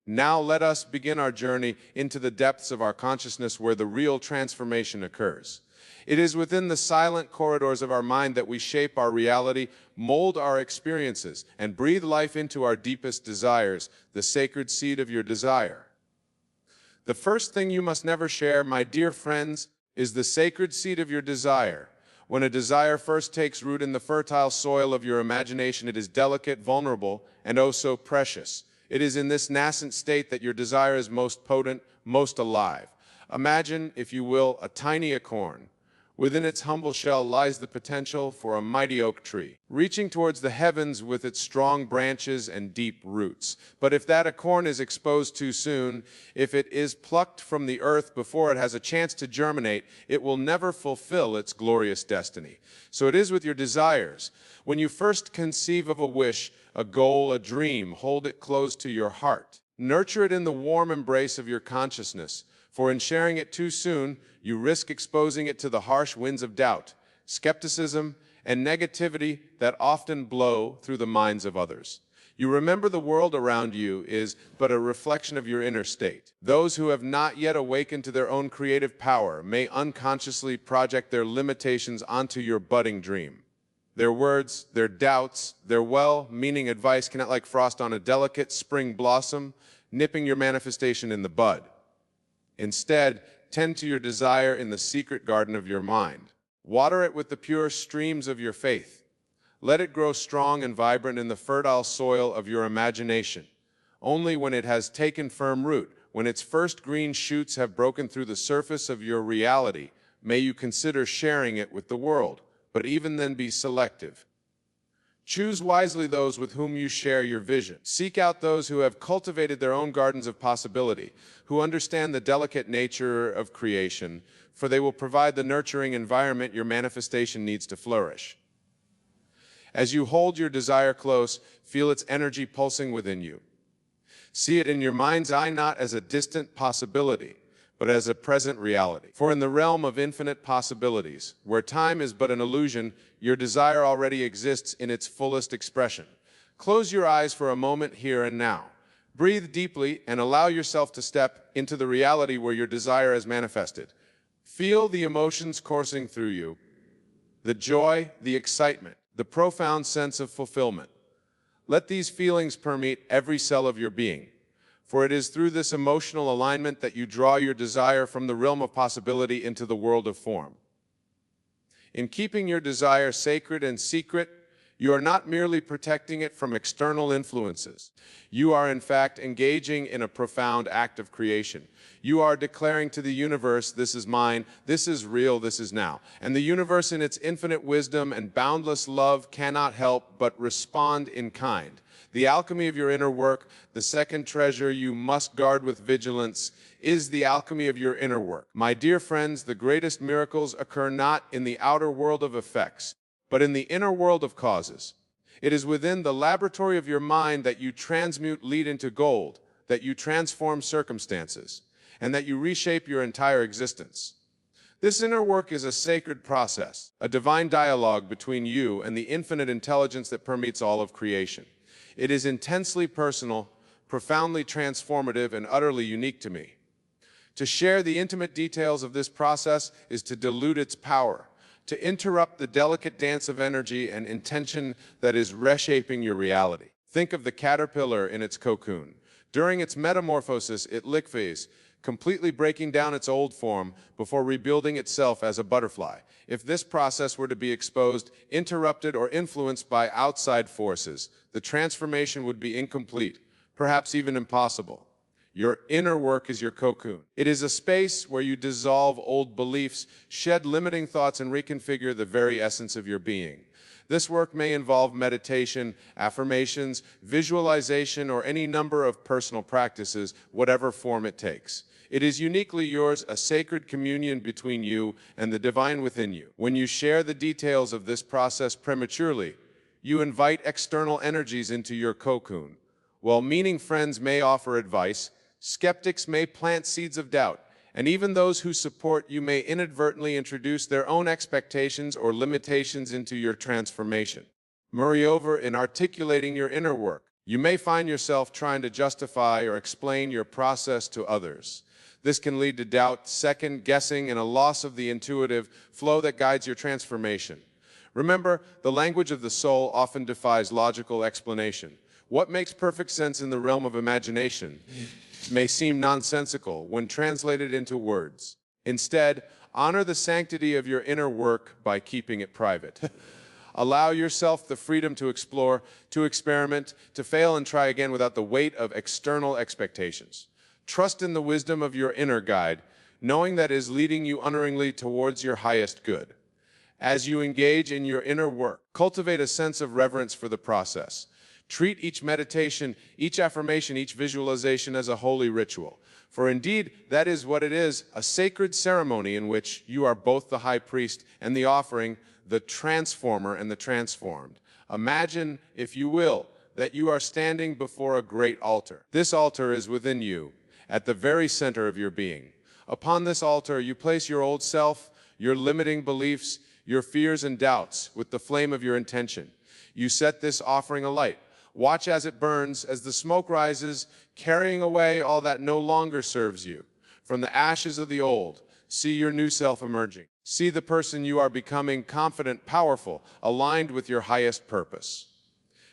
Now let us begin our journey into the depths of our consciousness where the real transformation occurs. It is within the silent corridors of our mind that we shape our reality, mold our experiences, and breathe life into our deepest desires, the sacred seed of your desire. The first thing you must never share, my dear friends, is the sacred seed of your desire. When a desire first takes root in the fertile soil of your imagination, it is delicate, vulnerable, and oh so precious. It is in this nascent state that your desire is most potent, most alive. Imagine, if you will, a tiny acorn. Within its humble shell lies the potential for a mighty oak tree, reaching towards the heavens with its strong branches and deep roots. But if that acorn is exposed too soon, if it is plucked from the earth before it has a chance to germinate, it will never fulfill its glorious destiny. So it is with your desires. When you first conceive of a wish, a goal, a dream, hold it close to your heart. Nurture it in the warm embrace of your consciousness, for in sharing it too soon, you risk exposing it to the harsh winds of doubt, skepticism, and negativity that often blow through the minds of others. You remember the world around you is but a reflection of your inner state. Those who have not yet awakened to their own creative power may unconsciously project their limitations onto your budding dream. Their words, their doubts, their well-meaning advice cannot, like frost on a delicate spring blossom, nipping your manifestation in the bud. Instead, tend to your desire in the secret garden of your mind. Water it with the pure streams of your faith. Let it grow strong and vibrant in the fertile soil of your imagination. Only when it has taken firm root, when its first green shoots have broken through the surface of your reality, may you consider sharing it with the world. But even then, be selective. Choose wisely those with whom you share your vision. Seek out those who have cultivated their own gardens of possibility, who understand the delicate nature of creation, for they will provide the nurturing environment your manifestation needs to flourish. As you hold your desire close, feel its energy pulsing within you. See it in your mind's eye not as a distant possibility, but as a present reality. For in the realm of infinite possibilities, where time is but an illusion, your desire already exists in its fullest expression. Close your eyes for a moment here and now. Breathe deeply and allow yourself to step into the reality where your desire is manifested. Feel the emotions coursing through you, the joy, the excitement, the profound sense of fulfillment. Let these feelings permeate every cell of your being. For it is through this emotional alignment that you draw your desire from the realm of possibility into the world of form. In keeping your desire sacred and secret, you are not merely protecting it from external influences. You are, in fact, engaging in a profound act of creation. You are declaring to the universe, this is mine, this is real, this is now. And the universe, in its infinite wisdom and boundless love, cannot help but respond in kind. The alchemy of your inner work, the second treasure you must guard with vigilance, is the alchemy of your inner work. My dear friends, the greatest miracles occur not in the outer world of effects, but in the inner world of causes. It is within the laboratory of your mind that you transmute lead into gold, that you transform circumstances, and that you reshape your entire existence. This inner work is a sacred process, a divine dialogue between you and the infinite intelligence that permeates all of creation. It is intensely personal, profoundly transformative, and utterly unique to me. To share the intimate details of this process is to dilute its power, to interrupt the delicate dance of energy and intention that is reshaping your reality. Think of the caterpillar in its cocoon. During its metamorphosis, it liquefies, completely breaking down its old form before rebuilding itself as a butterfly. If this process were to be exposed, interrupted, or influenced by outside forces, the transformation would be incomplete, perhaps even impossible. Your inner work is your cocoon. It is a space where you dissolve old beliefs, shed limiting thoughts, and reconfigure the very essence of your being. This work may involve meditation, affirmations, visualization, or any number of personal practices, whatever form it takes. It is uniquely yours, a sacred communion between you and the divine within you. When you share the details of this process prematurely, you invite external energies into your cocoon. While meaning friends may offer advice, skeptics may plant seeds of doubt, and even those who support you may inadvertently introduce their own expectations or limitations into your transformation. Moreover, in articulating your inner work, You may find yourself trying to justify or explain your process to others. This can lead to doubt, second guessing, and a loss of the intuitive flow that guides your transformation. Remember, the language of the soul often defies logical explanation. What makes perfect sense in the realm of imagination may seem nonsensical when translated into words. Instead, honor the sanctity of your inner work by keeping it private. Allow yourself the freedom to explore, to experiment, to fail and try again without the weight of external expectations. Trust in the wisdom of your inner guide, knowing that it is leading you unerringly towards your highest good. As you engage in your inner work, cultivate a sense of reverence for the process. Treat each meditation, each affirmation, each visualization as a holy ritual. For indeed, that is what it is, a sacred ceremony in which you are both the high priest and the offering, the transformer and the transformed. Imagine, if you will, that you are standing before a great altar. This altar is within you, at the very center of your being. Upon this altar, you place your old self, your limiting beliefs, your fears and doubts with the flame of your intention. You set this offering alight. Watch as it burns, as the smoke rises, carrying away all that no longer serves you. From the ashes of the old, see your new self emerging. See the person you are becoming, confident, powerful, aligned with your highest purpose.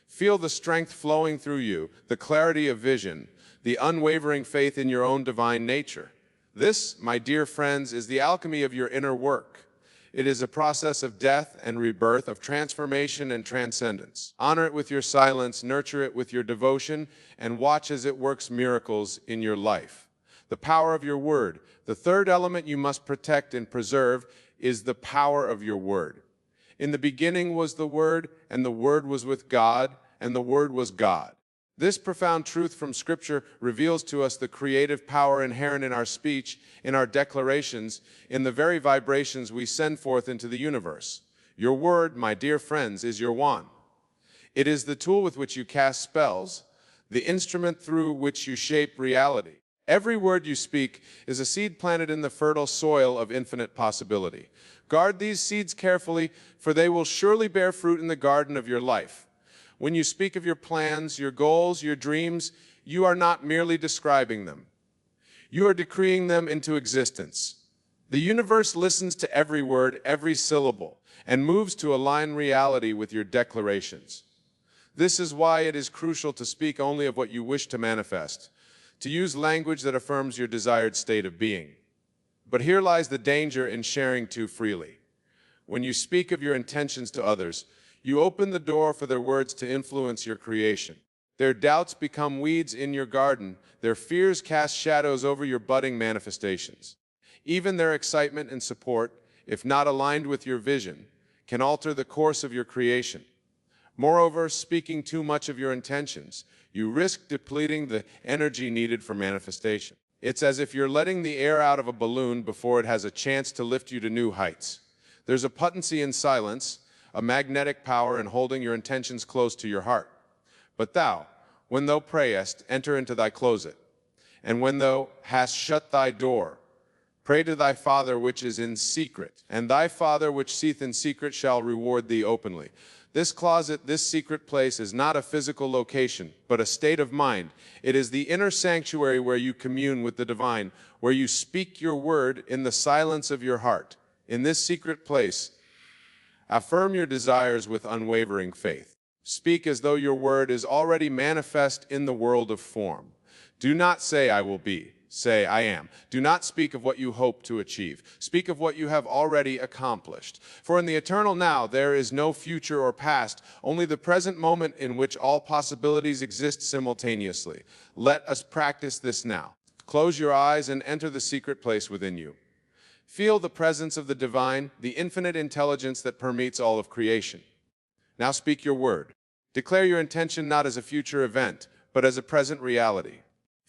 Feel the strength flowing through you, the clarity of vision, the unwavering faith in your own divine nature. This, my dear friends, is the alchemy of your inner work. It is a process of death and rebirth, of transformation and transcendence. Honor it with your silence, nurture it with your devotion, and watch as it works miracles in your life. The power of your word. The third element you must protect and preserve is the power of your word. In the beginning was the Word, and the Word was with God, and the Word was God. This profound truth from Scripture reveals to us the creative power inherent in our speech, in our declarations, in the very vibrations we send forth into the universe. Your word, my dear friends, is your wand. It is the tool with which you cast spells, the instrument through which you shape reality. Every word you speak is a seed planted in the fertile soil of infinite possibility. Guard these seeds carefully, for they will surely bear fruit in the garden of your life. When you speak of your plans, your goals, your dreams, you are not merely describing them. You are decreeing them into existence. The universe listens to every word, every syllable, and moves to align reality with your declarations. This is why it is crucial to speak only of what you wish to manifest, to use language that affirms your desired state of being. But here lies the danger in sharing too freely. When you speak of your intentions to others, you open the door for their words to influence your creation. Their doubts become weeds in your garden. Their fears cast shadows over your budding manifestations. Even their excitement and support, if not aligned with your vision, can alter the course of your creation. Moreover, speaking too much of your intentions, you risk depleting the energy needed for manifestation. It's as if you're letting the air out of a balloon before it has a chance to lift you to new heights. There's a potency in silence, a magnetic power in holding your intentions close to your heart. But thou, when thou prayest, enter into thy closet. And when thou hast shut thy door, pray to thy Father which is in secret, and thy Father which seeth in secret shall reward thee openly. This closet, this secret place, is not a physical location, but a state of mind. It is the inner sanctuary where you commune with the divine, where you speak your word in the silence of your heart. In this secret place, affirm your desires with unwavering faith. Speak as though your word is already manifest in the world of form. Do not say, I will be. Say, I am. Do not speak of what you hope to achieve. Speak of what you have already accomplished. For in the eternal now, there is no future or past, only the present moment in which all possibilities exist simultaneously. Let us practice this now. Close your eyes and enter the secret place within you. Feel the presence of the divine, the infinite intelligence that permeates all of creation. Now speak your word. Declare your intention not as a future event, but as a present reality.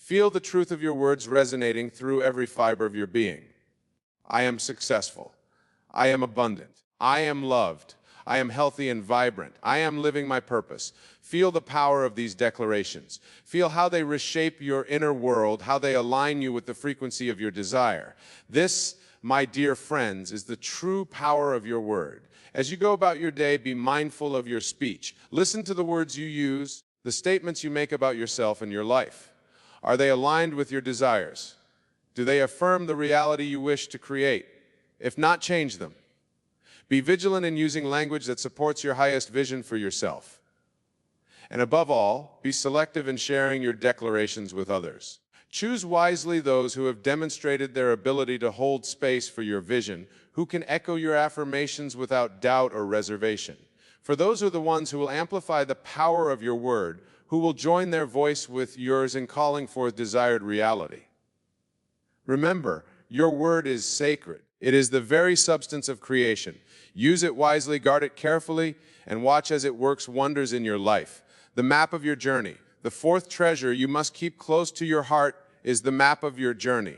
Feel the truth of your words resonating through every fiber of your being. I am successful. I am abundant. I am loved. I am healthy and vibrant. I am living my purpose. Feel the power of these declarations. Feel how they reshape your inner world, how they align you with the frequency of your desire. This, my dear friends, is the true power of your word. As you go about your day, be mindful of your speech. Listen to the words you use. The statements you make about yourself and your life. Are they aligned with your desires? Do they affirm the reality you wish to create? If not, change them. Be vigilant in using language that supports your highest vision for yourself. And above all, be selective in sharing your declarations with others. Choose wisely those who have demonstrated their ability to hold space for your vision, who can echo your affirmations without doubt or reservation. For those are the ones who will amplify the power of your word, who will join their voice with yours in calling forth desired reality. Remember, your word is sacred. It is the very substance of creation. Use it wisely, guard it carefully, and watch as it works wonders in your life. The map of your journey. The fourth treasure you must keep close to your heart is the map of your journey.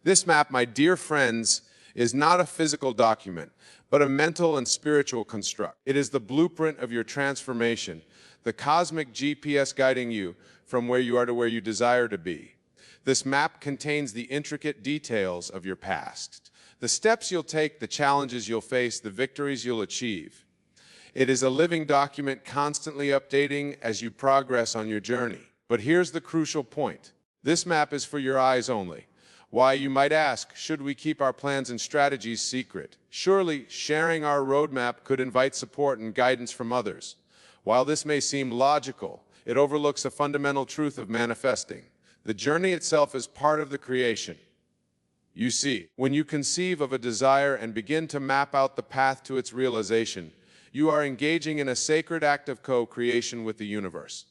This map, my dear friends, is not a physical document, but a mental and spiritual construct. It is the blueprint of your transformation, the cosmic GPS guiding you from where you are to where you desire to be. This map contains the intricate details of your past, the steps you'll take, the challenges you'll face, the victories you'll achieve. It is a living document constantly updating as you progress on your journey. But here's the crucial point. This map is for your eyes only. Why, you might ask, should we keep our plans and strategies secret? Surely, sharing our roadmap could invite support and guidance from others. While this may seem logical, it overlooks a fundamental truth of manifesting. The journey itself is part of the creation. You see, when you conceive of a desire and begin to map out the path to its realization, you are engaging in a sacred act of co-creation with the universe.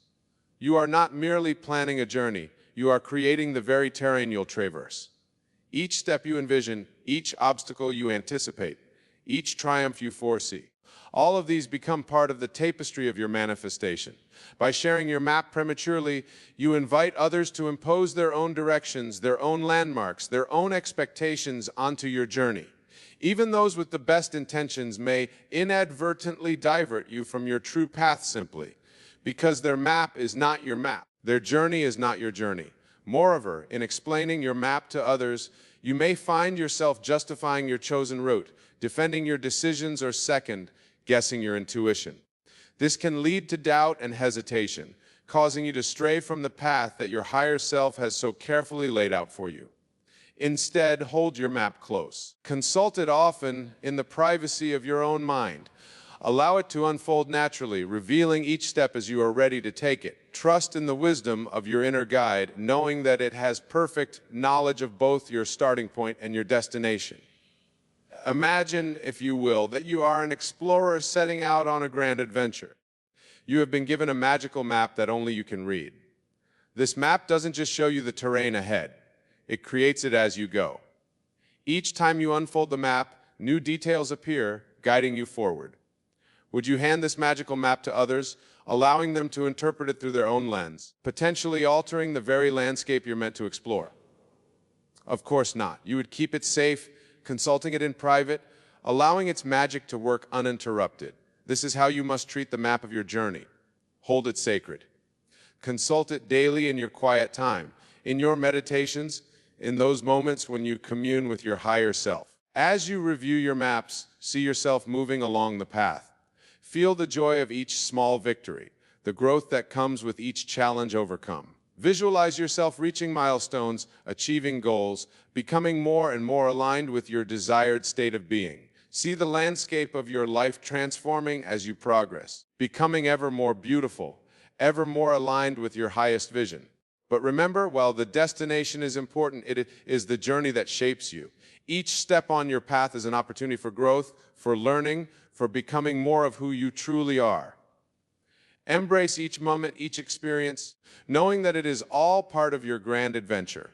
You are not merely planning a journey, you are creating the very terrain you'll traverse. Each step you envision, each obstacle you anticipate, each triumph you foresee. All of these become part of the tapestry of your manifestation. By sharing your map prematurely, you invite others to impose their own directions, their own landmarks, their own expectations onto your journey. Even those with the best intentions may inadvertently divert you from your true path simply because their map is not your map. Their journey is not your journey. Moreover, in explaining your map to others, you may find yourself justifying your chosen route, defending your decisions, or second-guessing your intuition. This can lead to doubt and hesitation, causing you to stray from the path that your higher self has so carefully laid out for you. Instead, hold your map close. Consult it often in the privacy of your own mind. Allow it to unfold naturally, revealing each step as you are ready to take it. Trust in the wisdom of your inner guide, knowing that it has perfect knowledge of both your starting point and your destination. Imagine, if you will, that you are an explorer setting out on a grand adventure. You have been given a magical map that only you can read. This map doesn't just show you the terrain ahead. It creates it as you go. Each time you unfold the map, new details appear, guiding you forward. Would you hand this magical map to others, allowing them to interpret it through their own lens, potentially altering the very landscape you're meant to explore? Of course not. You would keep it safe, consulting it in private, allowing its magic to work uninterrupted. This is how you must treat the map of your journey. Hold it sacred. Consult it daily in your quiet time, in your meditations, in those moments when you commune with your higher self. As you review your maps, see yourself moving along the path. Feel the joy of each small victory, the growth that comes with each challenge overcome. Visualize yourself reaching milestones, achieving goals, becoming more and more aligned with your desired state of being. See the landscape of your life transforming as you progress, becoming ever more beautiful, ever more aligned with your highest vision. But remember, while the destination is important, it is the journey that shapes you. Each step on your path is an opportunity for growth, for learning, for becoming more of who you truly are. Embrace each moment, each experience, knowing that it is all part of your grand adventure.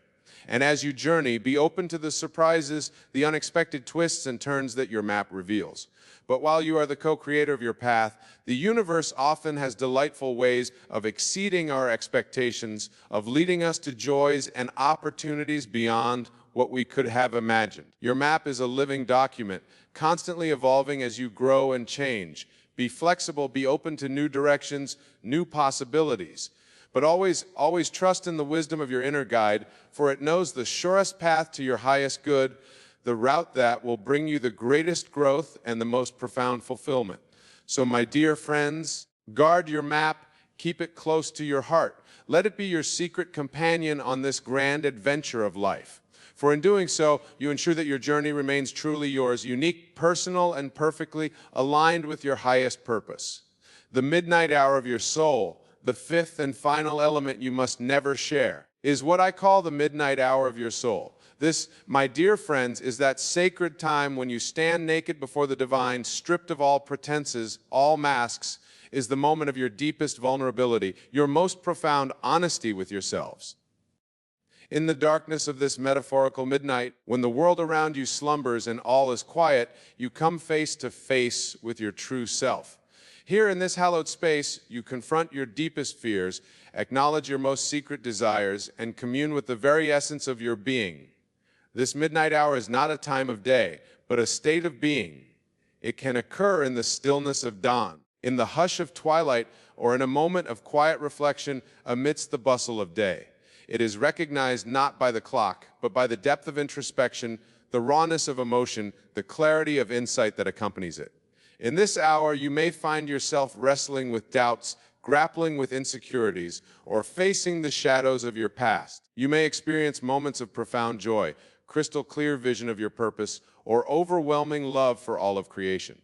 And as you journey, be open to the surprises, the unexpected twists and turns that your map reveals. But while you are the co-creator of your path, the universe often has delightful ways of exceeding our expectations, of leading us to joys and opportunities beyond what we could have imagined. Your map is a living document, constantly evolving as you grow and change. Be flexible, be open to new directions, new possibilities. But always trust in the wisdom of your inner guide, for it knows the surest path to your highest good, the route that will bring you the greatest growth and the most profound fulfillment. So, my dear friends, guard your map, Keep it close to your heart. Let it be your secret companion on this grand adventure of life. For in doing so, you ensure that your journey remains truly yours, unique, personal, and perfectly aligned with your highest purpose. The midnight hour of your soul, the fifth and final element you must never share, is what I call the midnight hour of your soul. This, my dear friends, is that sacred time when you stand naked before the divine, stripped of all pretenses, all masks, is the moment of your deepest vulnerability, your most profound honesty with yourselves. In the darkness of this metaphorical midnight, when the world around you slumbers and all is quiet, you come face to face with your true self. Here in this hallowed space, you confront your deepest fears, acknowledge your most secret desires, and commune with the very essence of your being. This midnight hour is not a time of day, but a state of being. It can occur in the stillness of dawn, in the hush of twilight, or in a moment of quiet reflection amidst the bustle of day. It is recognized not by the clock, but by the depth of introspection, the rawness of emotion, the clarity of insight that accompanies it. In this hour, you may find yourself wrestling with doubts, grappling with insecurities, or facing the shadows of your past. You may experience moments of profound joy, crystal clear vision of your purpose, or overwhelming love for all of creation.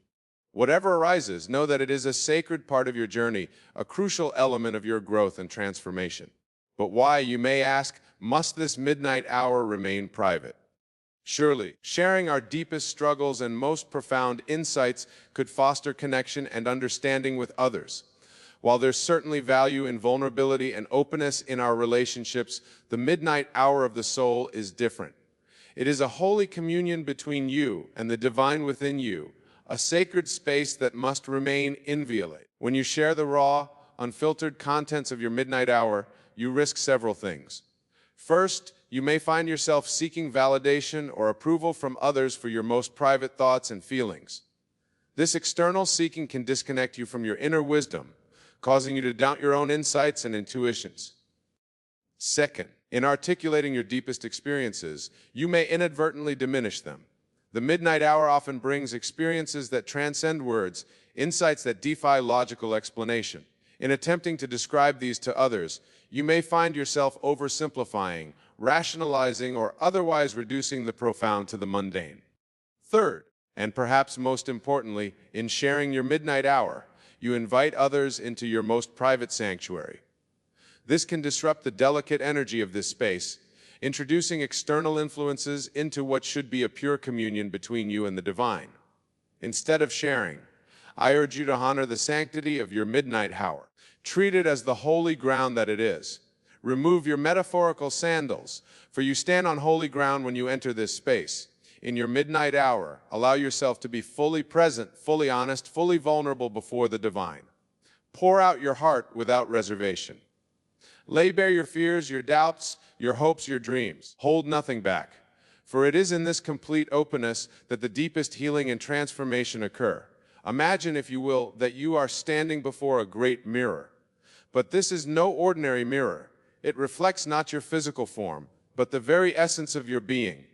Whatever arises, know that it is a sacred part of your journey, a crucial element of your growth and transformation. But why, you may ask, must this midnight hour remain private? Surely, sharing our deepest struggles and most profound insights could foster connection and understanding with others. While there's certainly value in vulnerability and openness in our relationships, the midnight hour of the soul is different. It is a holy communion between you and the divine within you, a sacred space that must remain inviolate. When you share the raw, unfiltered contents of your midnight hour, you risk several things. First, you may find yourself seeking validation or approval from others for your most private thoughts and feelings. This external seeking can disconnect you from your inner wisdom, causing you to doubt your own insights and intuitions. Second, in articulating your deepest experiences, you may inadvertently diminish them. The midnight hour often brings experiences that transcend words, insights that defy logical explanation. In attempting to describe these to others, you may find yourself oversimplifying, rationalizing, or otherwise reducing the profound to the mundane. Third, and perhaps most importantly, in sharing your midnight hour, you invite others into your most private sanctuary. This can disrupt the delicate energy of this space, introducing external influences into what should be a pure communion between you and the divine. Instead of sharing, I urge you to honor the sanctity of your midnight hour. Treat it as the holy ground that it is. Remove your metaphorical sandals, for you stand on holy ground when you enter this space. In your midnight hour, allow yourself to be fully present, fully honest, fully vulnerable before the divine. Pour out your heart without reservation. Lay bare your fears, your doubts, your hopes, your dreams. Hold nothing back, for it is in this complete openness that the deepest healing and transformation occur. Imagine, if you will, that you are standing before a great mirror. But this is no ordinary mirror. It reflects not your physical form, but the very essence of your being.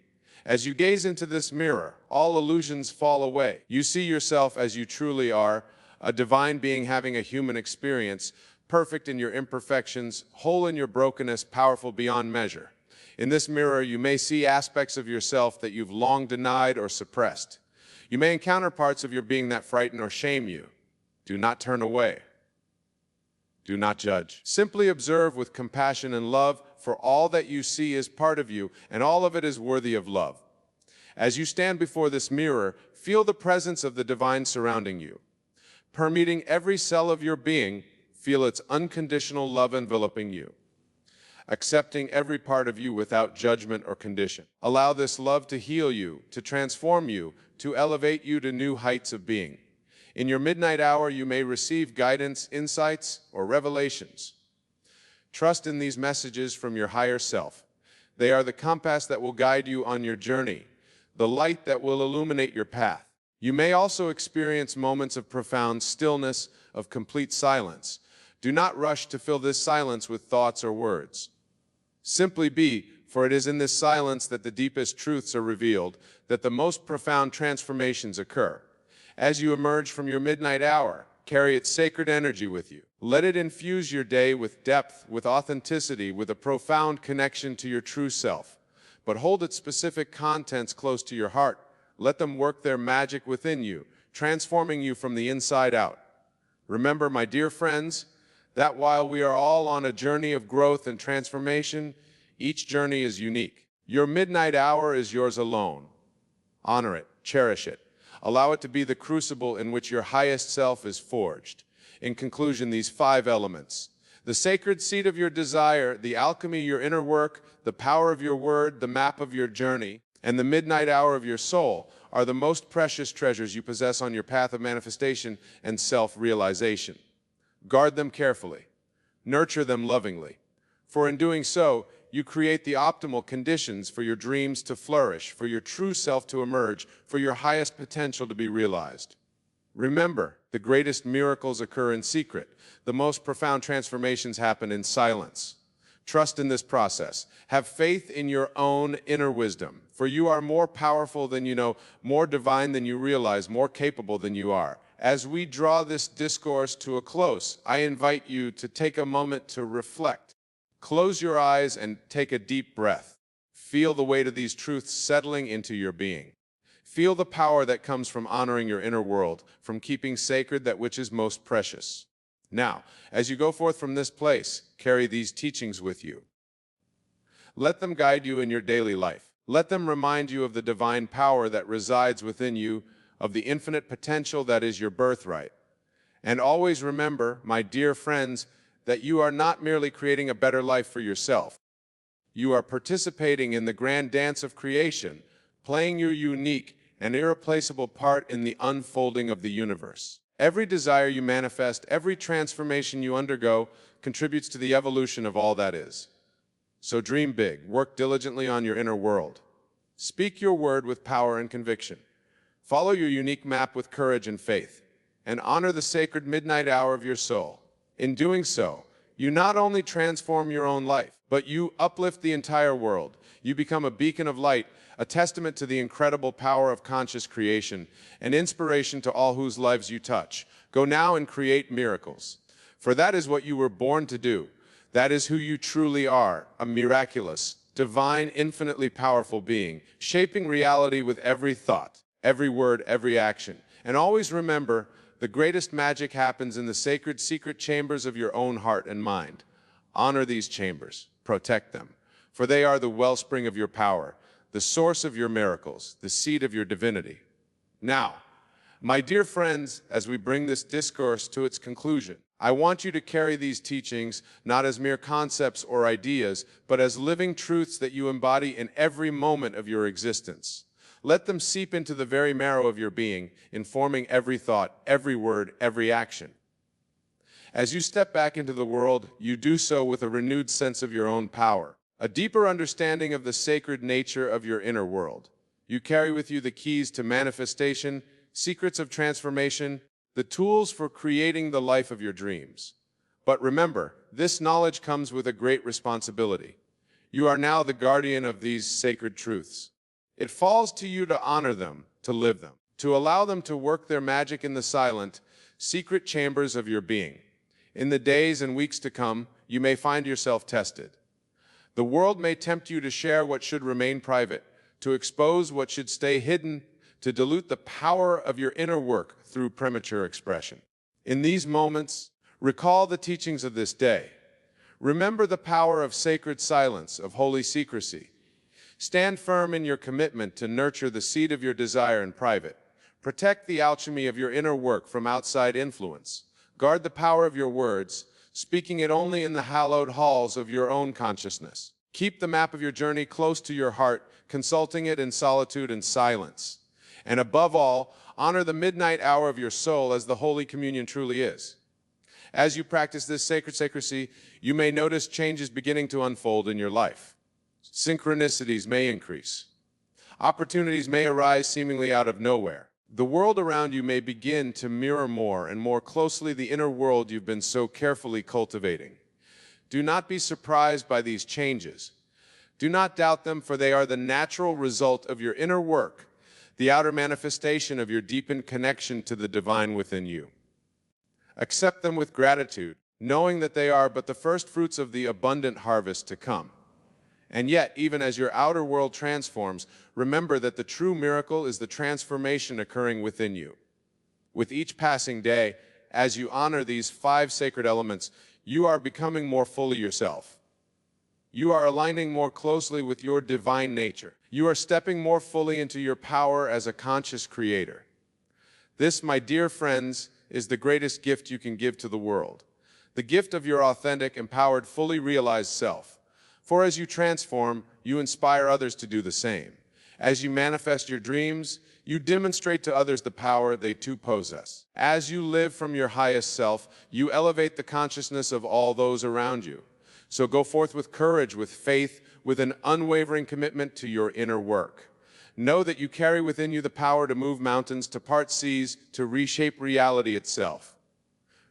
As you gaze into this mirror, all illusions fall away. You see yourself as you truly are, a divine being having a human experience, perfect in your imperfections, whole in your brokenness, powerful beyond measure. In this mirror, you may see aspects of yourself that you've long denied or suppressed. You may encounter parts of your being that frighten or shame you. Do not turn away. Do not judge. Simply observe with compassion and love, for all that you see is part of you, and all of it is worthy of love. As you stand before this mirror, feel the presence of the divine surrounding you. Permeating every cell of your being, feel its unconditional love enveloping you. Accepting every part of you without judgment or condition. Allow this love to heal you, to transform you, to elevate you to new heights of being. In your midnight hour, you may receive guidance, insights, or revelations. Trust in these messages from your higher self. They are the compass that will guide you on your journey, the light that will illuminate your path. You may also experience moments of profound stillness, of complete silence. Do not rush to fill this silence with thoughts or words. Simply be, for it is in this silence that the deepest truths are revealed, that the most profound transformations occur. As you emerge from your midnight hour, Carry its sacred energy with you. Let it infuse your day with depth, with authenticity, with a profound connection to your true self. But hold its specific contents close to your heart. Let them work their magic within you, transforming you from the inside out. Remember, my dear friends, that while we are all on a journey of growth and transformation, each journey is unique. Your midnight hour is yours alone. Honor it, cherish it. Allow it to be the crucible in which your highest self is forged. In conclusion, these 5 elements: the sacred seed of your desire, the alchemy, your inner work, the power of your word, the map of your journey, and the midnight hour of your soul are the most precious treasures you possess on your path of manifestation and self-realization. Guard them carefully. Nurture them lovingly. For in doing so, you create the optimal conditions for your dreams to flourish, for your true self to emerge, for your highest potential to be realized. Remember, the greatest miracles occur in secret. The most profound transformations happen in silence. Trust in this process. Have faith in your own inner wisdom, for you are more powerful than you know, more divine than you realize, more capable than you are. As we draw this discourse to a close, I invite you to take a moment to reflect. Close your eyes and take a deep breath. Feel the weight of these truths settling into your being. Feel the power that comes from honoring your inner world, from keeping sacred that which is most precious. Now, as you go forth from this place, carry these teachings with you. Let them guide you in your daily life. Let them remind you of the divine power that resides within you, of the infinite potential that is your birthright. And always remember, my dear friends, that you are not merely creating a better life for yourself. You are participating in the grand dance of creation, playing your unique and irreplaceable part in the unfolding of the universe. Every desire you manifest, every transformation you undergo, contributes to the evolution of all that is. So dream big, work diligently on your inner world. Speak your word with power and conviction. Follow your unique map with courage and faith, and honor the sacred midnight hour of your soul. In doing so, you not only transform your own life, but you uplift the entire world. You become a beacon of light, a testament to the incredible power of conscious creation, an inspiration to all whose lives you touch. Go now and create miracles. For that is what you were born to do. That is who you truly are, a miraculous, divine, infinitely powerful being, shaping reality with every thought, every word, every action. And always remember, the greatest magic happens in the sacred secret chambers of your own heart and mind. Honor these chambers, protect them, for they are the wellspring of your power, the source of your miracles, the seed of your divinity. Now, my dear friends, as we bring this discourse to its conclusion, I want you to carry these teachings not as mere concepts or ideas, but as living truths that you embody in every moment of your existence. Let them seep into the very marrow of your being, informing every thought, every word, every action. As you step back into the world, you do so with a renewed sense of your own power, a deeper understanding of the sacred nature of your inner world. You carry with you the keys to manifestation, secrets of transformation, the tools for creating the life of your dreams. But remember, this knowledge comes with a great responsibility. You are now the guardian of these sacred truths. It falls to you to honor them, to live them, to allow them to work their magic in the silent, secret chambers of your being. In the days and weeks to come, you may find yourself tested. The world may tempt you to share what should remain private, to expose what should stay hidden, to dilute the power of your inner work through premature expression. In these moments, recall the teachings of this day. Remember the power of sacred silence, of holy secrecy. Stand firm in your commitment to nurture the seed of your desire in private. Protect the alchemy of your inner work from outside influence. Guard the power of your words, speaking it only in the hallowed halls of your own consciousness. Keep the map of your journey close to your heart, consulting it in solitude and silence. And above all, honor the midnight hour of your soul as the Holy Communion truly is. As you practice this sacred secrecy, you may notice changes beginning to unfold in your life. Synchronicities may increase. Opportunities may arise seemingly out of nowhere. The world around you may begin to mirror more and more closely the inner world you've been so carefully cultivating. Do not be surprised by these changes. Do not doubt them, for they are the natural result of your inner work, the outer manifestation of your deepened connection to the divine within you. Accept them with gratitude, knowing that they are but the first fruits of the abundant harvest to come. And yet, even as your outer world transforms, remember that the true miracle is the transformation occurring within you. With each passing day, as you honor these 5 sacred elements, you are becoming more fully yourself. You are aligning more closely with your divine nature. You are stepping more fully into your power as a conscious creator. This, my dear friends, is the greatest gift you can give to the world. The gift of your authentic, empowered, fully realized self. For as you transform, you inspire others to do the same. As you manifest your dreams, you demonstrate to others the power they too possess. As you live from your highest self, you elevate the consciousness of all those around you. So go forth with courage, with faith, with an unwavering commitment to your inner work. Know that you carry within you the power to move mountains, to part seas, to reshape reality itself.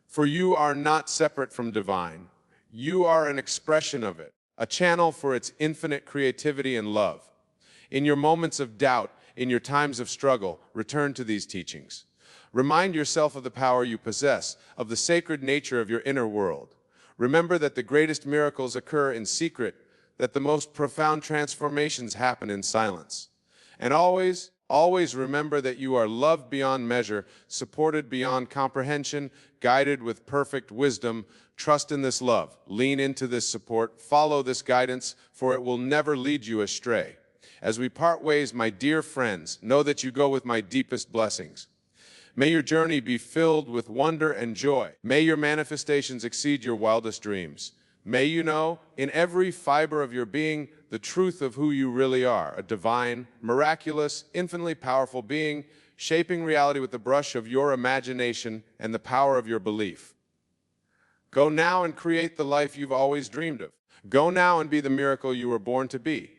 For you are not separate from divine. You are an expression of it, a channel for its infinite creativity and love. In your moments of doubt, in your times of struggle, return to these teachings. Remind yourself of the power you possess, of the sacred nature of your inner world. Remember that the greatest miracles occur in secret, that the most profound transformations happen in silence. And always, always remember that you are loved beyond measure, supported beyond comprehension, guided with perfect wisdom. Trust in this love, lean into this support, follow this guidance, for it will never lead you astray. As we part ways, my dear friends, know that you go with my deepest blessings. May your journey be filled with wonder and joy. May your manifestations exceed your wildest dreams. May you know, in every fiber of your being, the truth of who you really are, a divine, miraculous, infinitely powerful being, shaping reality with the brush of your imagination and the power of your belief. Go now and create the life you've always dreamed of. Go now and be the miracle you were born to be.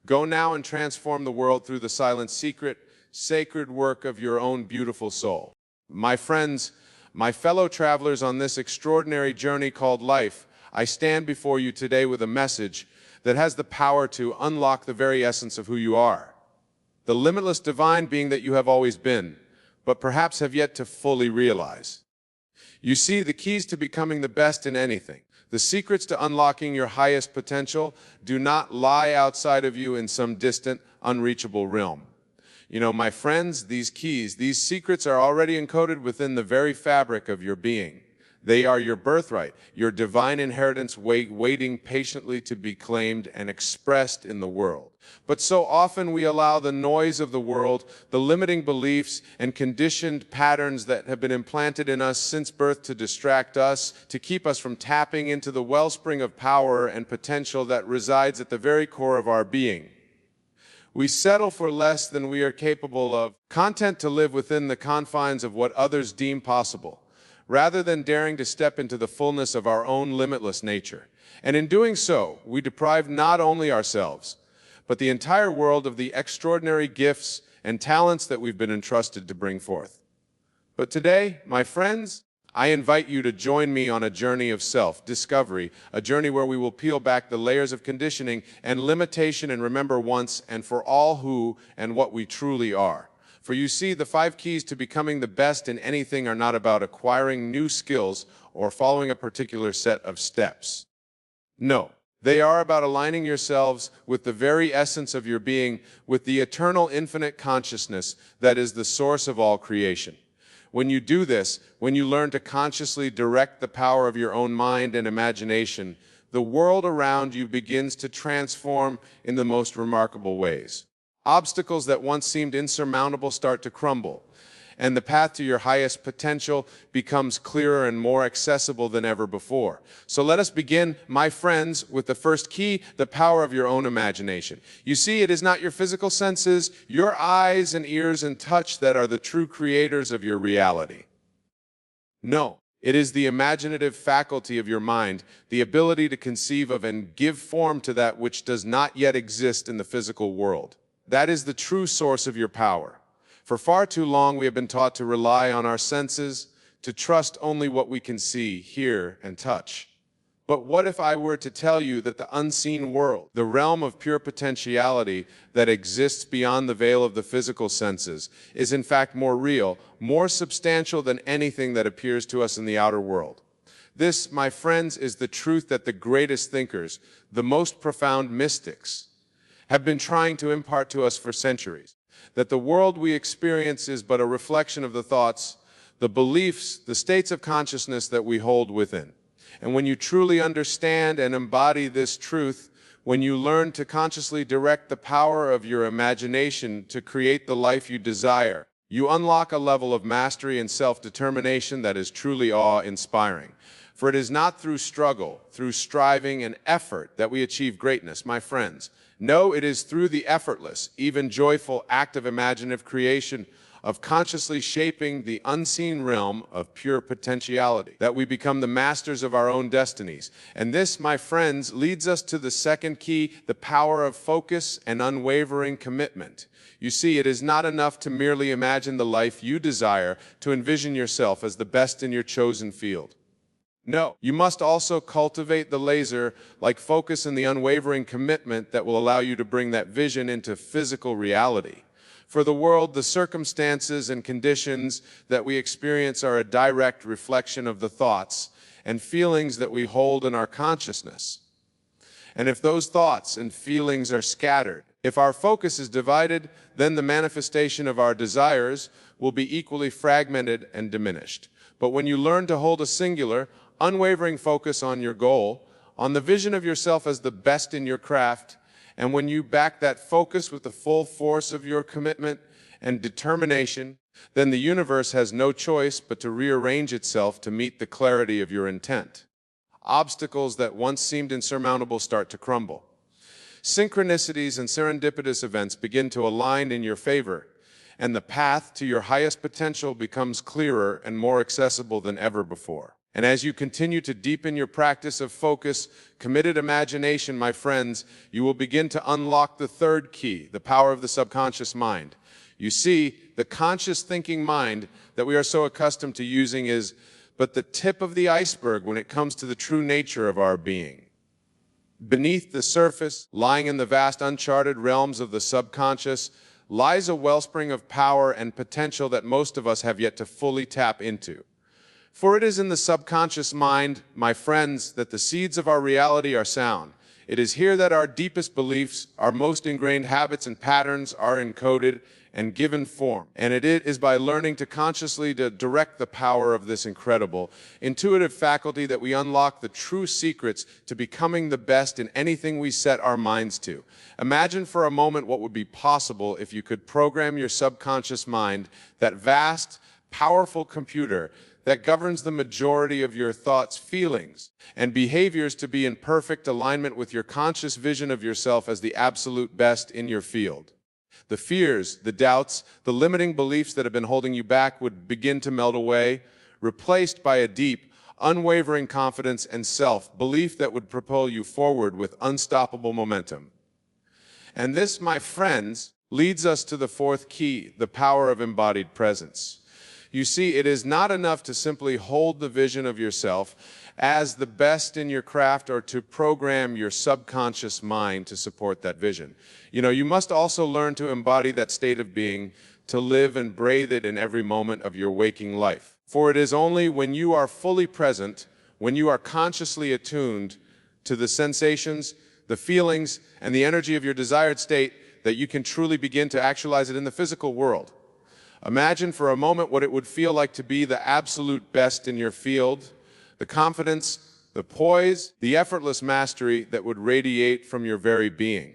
Go now and transform the world through the silent, secret, sacred work of your own beautiful soul. My friends, my fellow travelers on this extraordinary journey called life, I stand before you today with a message that has the power to unlock the very essence of who you are. The limitless divine being that you have always been, but perhaps have yet to fully realize. You see, the keys to becoming the best in anything, the secrets to unlocking your highest potential, do not lie outside of you in some distant, unreachable realm. You know, my friends, these keys, these secrets are already encoded within the very fabric of your being. They are your birthright, your divine inheritance waiting patiently to be claimed and expressed in the world. But so often we allow the noise of the world, the limiting beliefs and conditioned patterns that have been implanted in us since birth to distract us, to keep us from tapping into the wellspring of power and potential that resides at the very core of our being. We settle for less than we are capable of, content to live within the confines of what others deem possible, rather than daring to step into the fullness of our own limitless nature. And in doing so, we deprive not only ourselves, but the entire world of the extraordinary gifts and talents that we've been entrusted to bring forth. But today, my friends, I invite you to join me on a journey of self-discovery, a journey where we will peel back the layers of conditioning and limitation and remember once and for all who and what we truly are. For you see, the 5 keys to becoming the best in anything are not about acquiring new skills or following a particular set of steps. No, they are about aligning yourselves with the very essence of your being, with the eternal infinite consciousness that is the source of all creation. When you do this, when you learn to consciously direct the power of your own mind and imagination, the world around you begins to transform in the most remarkable ways. Obstacles that once seemed insurmountable start to crumble, and the path to your highest potential becomes clearer and more accessible than ever before. So let us begin, my friends, with the first key, the power of your own imagination. You see, it is not your physical senses, your eyes and ears and touch that are the true creators of your reality. No, it is the imaginative faculty of your mind, the ability to conceive of and give form to that which does not yet exist in the physical world. That is the true source of your power. For far too long, we have been taught to rely on our senses, to trust only what we can see, hear, and touch. But what if I were to tell you that the unseen world, the realm of pure potentiality that exists beyond the veil of the physical senses, is in fact more real, more substantial than anything that appears to us in the outer world? This, my friends, is the truth that the greatest thinkers, the most profound mystics, have been trying to impart to us for centuries. That the world we experience is but a reflection of the thoughts, the beliefs, the states of consciousness that we hold within. And when you truly understand and embody this truth, when you learn to consciously direct the power of your imagination to create the life you desire, you unlock a level of mastery and self-determination that is truly awe-inspiring. For it is not through struggle, through striving and effort that we achieve greatness, my friends. No, it is through the effortless, even joyful act of imaginative creation, of consciously shaping the unseen realm of pure potentiality, that we become the masters of our own destinies. And this, my friends, leads us to the second key, the power of focus and unwavering commitment. You see, it is not enough to merely imagine the life you desire, to envision yourself as the best in your chosen field. No, you must also cultivate the laser-like focus and the unwavering commitment that will allow you to bring that vision into physical reality. For the world, the circumstances and conditions that we experience are a direct reflection of the thoughts and feelings that we hold in our consciousness. And if those thoughts and feelings are scattered, if our focus is divided, then the manifestation of our desires will be equally fragmented and diminished. But when you learn to hold a singular, unwavering focus on your goal, on the vision of yourself as the best in your craft, and when you back that focus with the full force of your commitment and determination, then the universe has no choice but to rearrange itself to meet the clarity of your intent. Obstacles that once seemed insurmountable start to crumble. Synchronicities and serendipitous events begin to align in your favor, and the path to your highest potential becomes clearer and more accessible than ever before. And as you continue to deepen your practice of focus, committed imagination, my friends, you will begin to unlock the third key, the power of the subconscious mind. You see, the conscious thinking mind that we are so accustomed to using is but the tip of the iceberg when it comes to the true nature of our being. Beneath the surface, lying in the vast uncharted realms of the subconscious, lies a wellspring of power and potential that most of us have yet to fully tap into. For it is in the subconscious mind, my friends, that the seeds of our reality are sown. It is here that our deepest beliefs, our most ingrained habits and patterns are encoded and given form. And it is by learning to consciously direct the power of this incredible, intuitive faculty that we unlock the true secrets to becoming the best in anything we set our minds to. Imagine for a moment what would be possible if you could program your subconscious mind, that vast, powerful computer that governs the majority of your thoughts, feelings, and behaviors, to be in perfect alignment with your conscious vision of yourself as the absolute best in your field. The fears, the doubts, the limiting beliefs that have been holding you back would begin to melt away, replaced by a deep, unwavering confidence and self-belief that would propel you forward with unstoppable momentum. And this, my friends, leads us to the fourth key, the power of embodied presence. You see, it is not enough to simply hold the vision of yourself as the best in your craft or to program your subconscious mind to support that vision. You must also learn to embody that state of being, to live and breathe it in every moment of your waking life. For it is only when you are fully present, when you are consciously attuned to the sensations, the feelings, and the energy of your desired state, that you can truly begin to actualize it in the physical world. Imagine for a moment what it would feel like to be the absolute best in your field, the confidence, the poise, the effortless mastery that would radiate from your very being.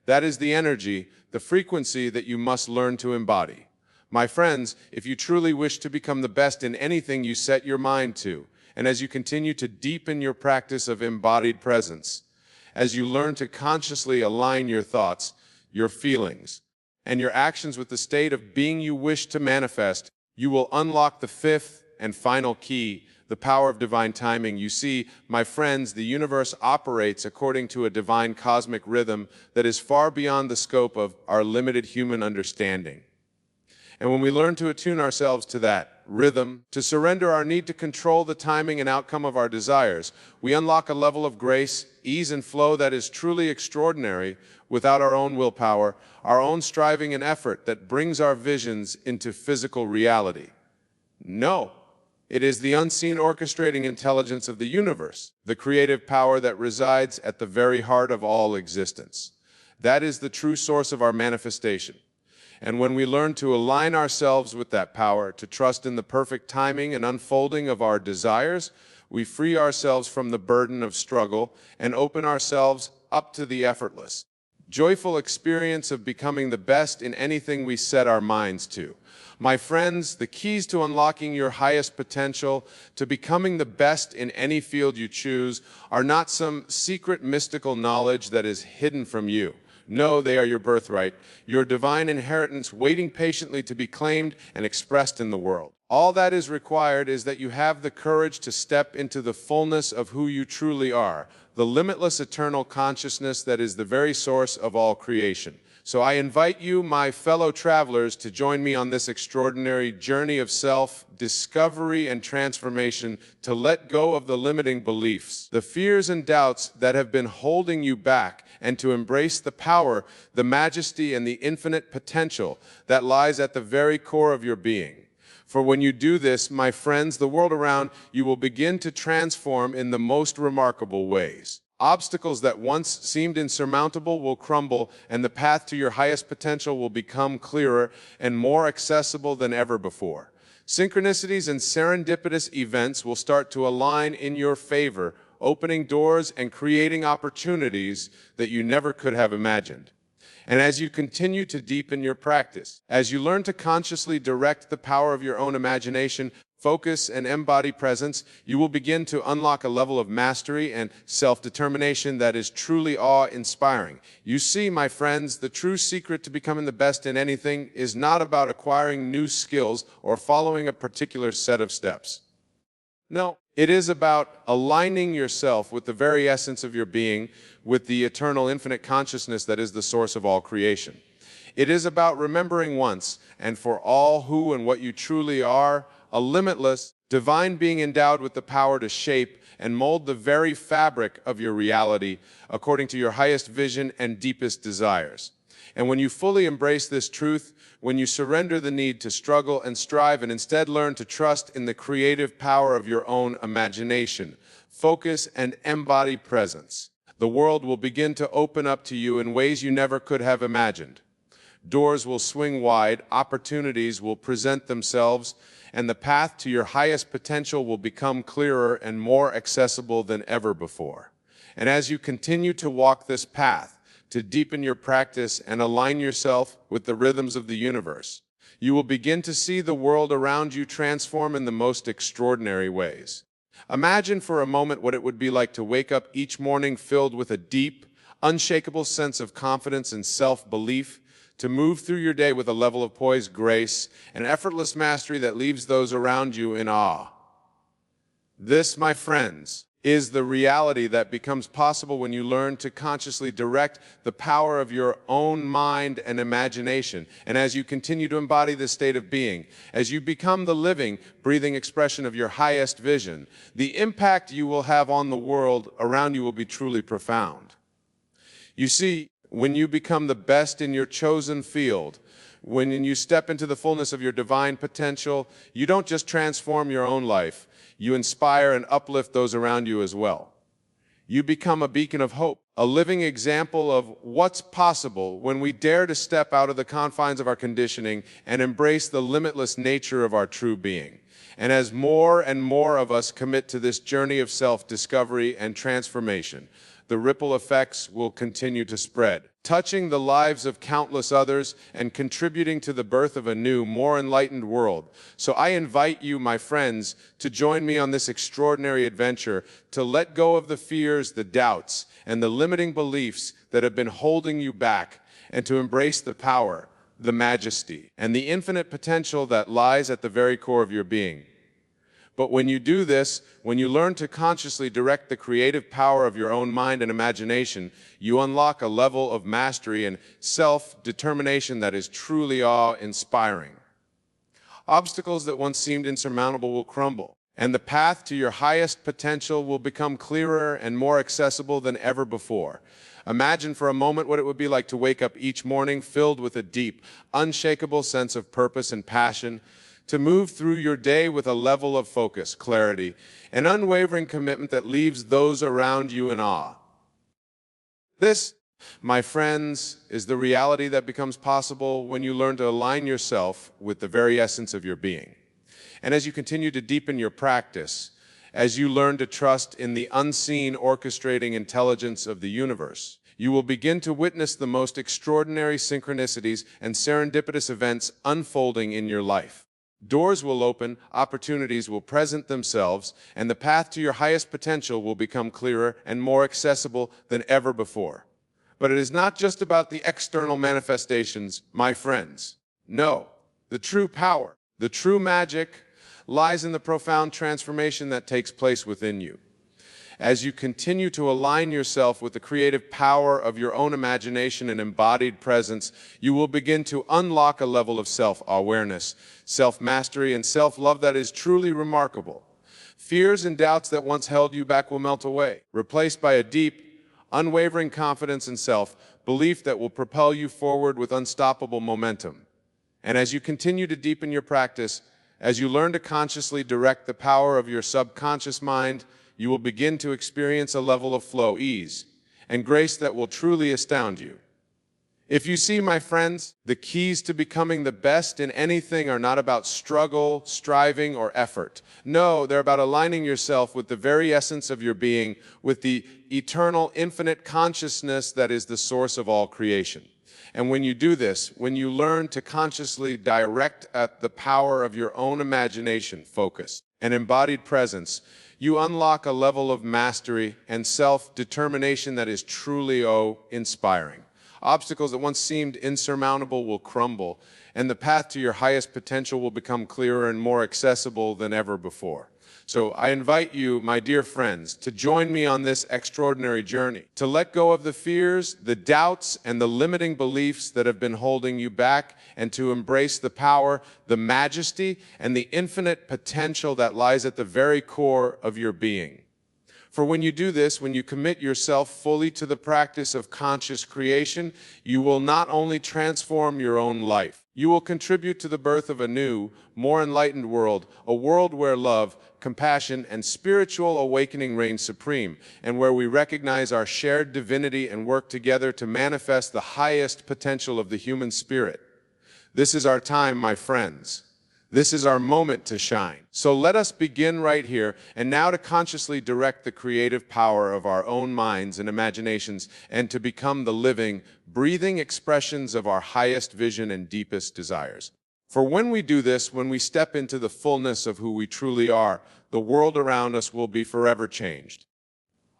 That is the energy, the frequency that you must learn to embody. My friends, if you truly wish to become the best in anything you set your mind to, and as you continue to deepen your practice of embodied presence, as you learn to consciously align your thoughts, your feelings, and your actions with the state of being you wish to manifest, you will unlock the fifth and final key, the power of divine timing. You see, my friends, the universe operates according to a divine cosmic rhythm that is far beyond the scope of our limited human understanding. And when we learn to attune ourselves to that rhythm, to surrender our need to control the timing and outcome of our desires, we unlock a level of grace, ease, and flow that is truly extraordinary without our own willpower, our own striving and effort that brings our visions into physical reality. No, it is the unseen orchestrating intelligence of the universe, the creative power that resides at the very heart of all existence. That is the true source of our manifestation. And when we learn to align ourselves with that power, to trust in the perfect timing and unfolding of our desires, we free ourselves from the burden of struggle and open ourselves up to the effortless, joyful experience of becoming the best in anything we set our minds to. My friends, the keys to unlocking your highest potential, to becoming the best in any field you choose, are not some secret mystical knowledge that is hidden from you. No, they are your birthright, your divine inheritance waiting patiently to be claimed and expressed in the world. All that is required is that you have the courage to step into the fullness of who you truly are, the limitless eternal consciousness that is the very source of all creation. So I invite you, my fellow travelers, to join me on this extraordinary journey of self-discovery and transformation, to let go of the limiting beliefs, the fears and doubts that have been holding you back, and to embrace the power, the majesty, and the infinite potential that lies at the very core of your being. For when you do this, my friends, the world around you will begin to transform in the most remarkable ways. Obstacles that once seemed insurmountable will crumble, and the path to your highest potential will become clearer and more accessible than ever before. Synchronicities and serendipitous events will start to align in your favor, opening doors and creating opportunities that you never could have imagined. And as you continue to deepen your practice, as you learn to consciously direct the power of your own imagination, focus, and embody presence, you will begin to unlock a level of mastery and self-determination that is truly awe-inspiring. You see, my friends, the true secret to becoming the best in anything is not about acquiring new skills or following a particular set of steps. No, it is about aligning yourself with the very essence of your being, with the eternal infinite consciousness that is the source of all creation. It is about remembering once and for all who and what you truly are, a limitless, divine being endowed with the power to shape and mold the very fabric of your reality according to your highest vision and deepest desires. And when you fully embrace this truth, when you surrender the need to struggle and strive and instead learn to trust in the creative power of your own imagination, focus, and embody presence, the world will begin to open up to you in ways you never could have imagined. Doors will swing wide, opportunities will present themselves, and the path to your highest potential will become clearer and more accessible than ever before. And as you continue to walk this path, to deepen your practice and align yourself with the rhythms of the universe, you will begin to see the world around you transform in the most extraordinary ways. Imagine for a moment what it would be like to wake up each morning filled with a deep, unshakable sense of confidence and self-belief, to move through your day with a level of poise, grace, and effortless mastery that leaves those around you in awe. This, my friends, is the reality that becomes possible when you learn to consciously direct the power of your own mind and imagination. And as you continue to embody this state of being, as you become the living, breathing expression of your highest vision, the impact you will have on the world around you will be truly profound. You see, when you become the best in your chosen field, when you step into the fullness of your divine potential, you don't just transform your own life, you inspire and uplift those around you as well. You become a beacon of hope, a living example of what's possible when we dare to step out of the confines of our conditioning and embrace the limitless nature of our true being. And as more and more of us commit to this journey of self-discovery and transformation, the ripple effects will continue to spread, touching the lives of countless others and contributing to the birth of a new, more enlightened world. So I invite you, my friends, to join me on this extraordinary adventure, to let go of the fears, the doubts, and the limiting beliefs that have been holding you back, and to embrace the power, the majesty, and the infinite potential that lies at the very core of your being. But when you do this, when you learn to consciously direct the creative power of your own mind and imagination, you unlock a level of mastery and self-determination that is truly awe-inspiring. Obstacles that once seemed insurmountable will crumble, and the path to your highest potential will become clearer and more accessible than ever before. Imagine for a moment what it would be like to wake up each morning filled with a deep, unshakable sense of purpose and passion, to move through your day with a level of focus, clarity, and unwavering commitment that leaves those around you in awe. This, my friends, is the reality that becomes possible when you learn to align yourself with the very essence of your being. And as you continue to deepen your practice, as you learn to trust in the unseen orchestrating intelligence of the universe, you will begin to witness the most extraordinary synchronicities and serendipitous events unfolding in your life. Doors will open, opportunities will present themselves, and the path to your highest potential will become clearer and more accessible than ever before. But it is not just about the external manifestations, my friends. No, the true power, the true magic, lies in the profound transformation that takes place within you. As you continue to align yourself with the creative power of your own imagination and embodied presence, you will begin to unlock a level of self-awareness, self-mastery, and self-love that is truly remarkable. Fears and doubts that once held you back will melt away, replaced by a deep, unwavering confidence in self, belief that will propel you forward with unstoppable momentum. And as you continue to deepen your practice, as you learn to consciously direct the power of your subconscious mind, you will begin to experience a level of flow, ease, and grace that will truly astound you. If you see, my friends, the keys to becoming the best in anything are not about struggle, striving, or effort. No, they're about aligning yourself with the very essence of your being, with the eternal, infinite consciousness that is the source of all creation. And when you do this, when you learn to consciously direct at the power of your own imagination, focus, and embodied presence, you unlock a level of mastery and self-determination that is truly, inspiring. Obstacles that once seemed insurmountable will crumble, and the path to your highest potential will become clearer and more accessible than ever before. So I invite you, my dear friends, to join me on this extraordinary journey, to let go of the fears, the doubts, and the limiting beliefs that have been holding you back, and to embrace the power, the majesty, and the infinite potential that lies at the very core of your being. For when you do this, when you commit yourself fully to the practice of conscious creation, you will not only transform your own life, you will contribute to the birth of a new, more enlightened world, a world where love, compassion, and spiritual awakening reign supreme, and where we recognize our shared divinity and work together to manifest the highest potential of the human spirit. This is our time, my friends. This is our moment to shine. So let us begin right here, and now to consciously direct the creative power of our own minds and imaginations, and to become the living, breathing expressions of our highest vision and deepest desires. For when we do this, when we step into the fullness of who we truly are, the world around us will be forever changed.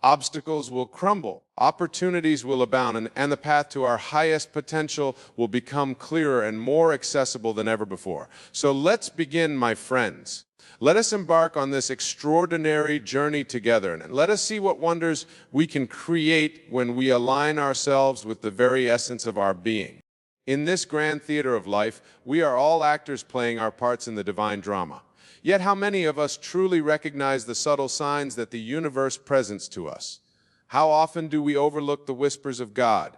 Obstacles will crumble, opportunities will abound, and the path to our highest potential will become clearer and more accessible than ever before. So let's begin, my friends. Let us embark on this extraordinary journey together, and let us see what wonders we can create when we align ourselves with the very essence of our being. In this grand theater of life, we are all actors playing our parts in the divine drama. Yet how many of us truly recognize the subtle signs that the universe presents to us? How often do we overlook the whispers of God,